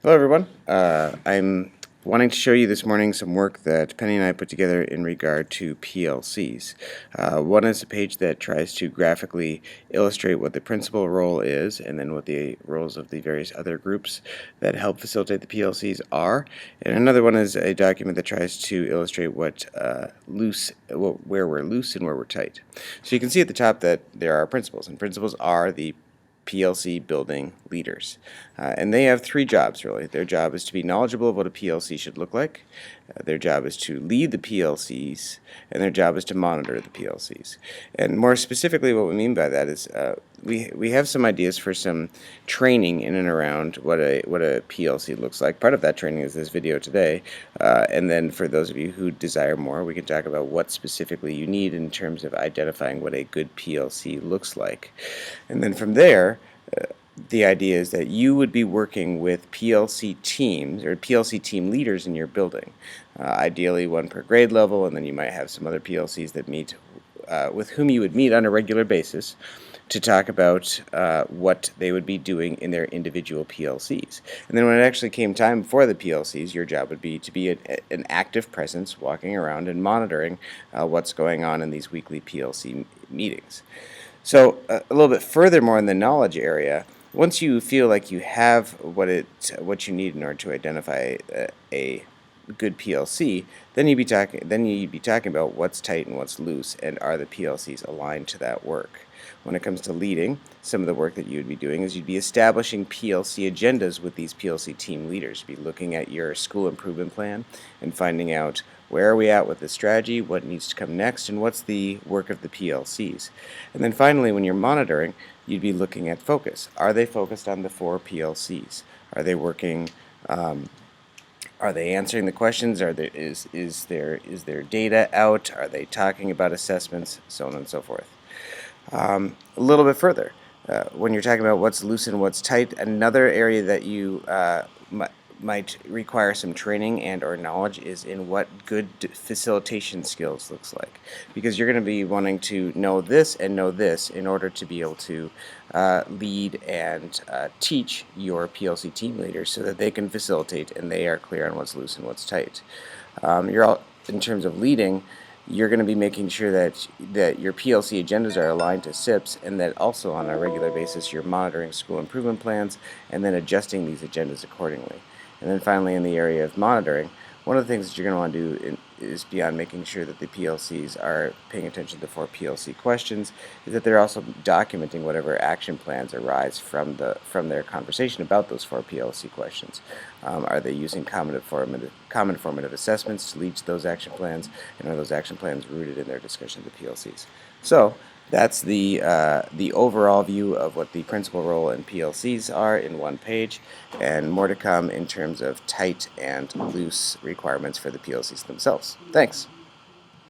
Hello, everyone. I'm wanting to show you this morning some work that Penny and I put together in regard to PLCs. One is a page that tries to graphically illustrate what the principal role is, and then what the roles of the various other groups that help facilitate the PLCs are. And another one is a document that tries to illustrate where we're loose and where we're tight. So you can see at the top that there are principals, and principals are the PLC building leaders. And they have three jobs, really. Their job is to be knowledgeable of what a PLC should look like, their job is to lead the PLCs, and their job is to monitor the PLCs. And more specifically, what we mean by that is we have some ideas for some training in and around what a PLC looks like. Part of that training is this video today, and then for those of you who desire more, we can talk about what specifically you need in terms of identifying what a good PLC looks like. And then from there, the idea is that you would be working with PLC teams or PLC team leaders in your building, ideally one per grade level, and then you might have some other PLCs that meet with whom you would meet on a regular basis to talk about what they would be doing in their individual PLCs. And then when it actually came time for the PLCs, your job would be to be an active presence walking around and monitoring what's going on in these weekly PLC meetings. So a little bit furthermore in the knowledge area, once you feel like you have what you need in order to identify a good PLC, then you'd be talking about what's tight and what's loose, and are the PLCs aligned to that work. When it comes to leading, some of the work that you would be doing is you'd be establishing PLC agendas with these PLC team leaders. You'd be looking at your school improvement plan and finding out where are we at with the strategy, what needs to come next, and what's the work of the PLCs. And then finally, when you're monitoring, you'd be looking at focus. Are they focused on the 4 PLCs? Are they working? Are they answering the questions? Is there data out? Are they talking about assessments? So on and so forth. A little bit further, when you're talking about what's loose and what's tight, another area that you might require some training and or knowledge is in what good facilitation skills looks like, because you're going to be wanting to know this and know this in order to be able to lead and teach your PLC team leaders so that they can facilitate and they are clear on what's loose and what's tight. In terms of leading, you're going to be making sure that your PLC agendas are aligned to SIPs, and that also on a regular basis you're monitoring school improvement plans and then adjusting these agendas accordingly. And then finally, in the area of monitoring, one of the things that you're going to want to do is, beyond making sure that the PLCs are paying attention to the 4 PLC questions, is that they're also documenting whatever action plans arise from their conversation about those 4 PLC questions. Are they using common formative assessments to lead to those action plans, and are those action plans rooted in their discussion of the PLCs? So that's the overall view of what the principal role in PLCs are in one page, and more to come in terms of tight and loose requirements for the PLCs themselves. Thanks.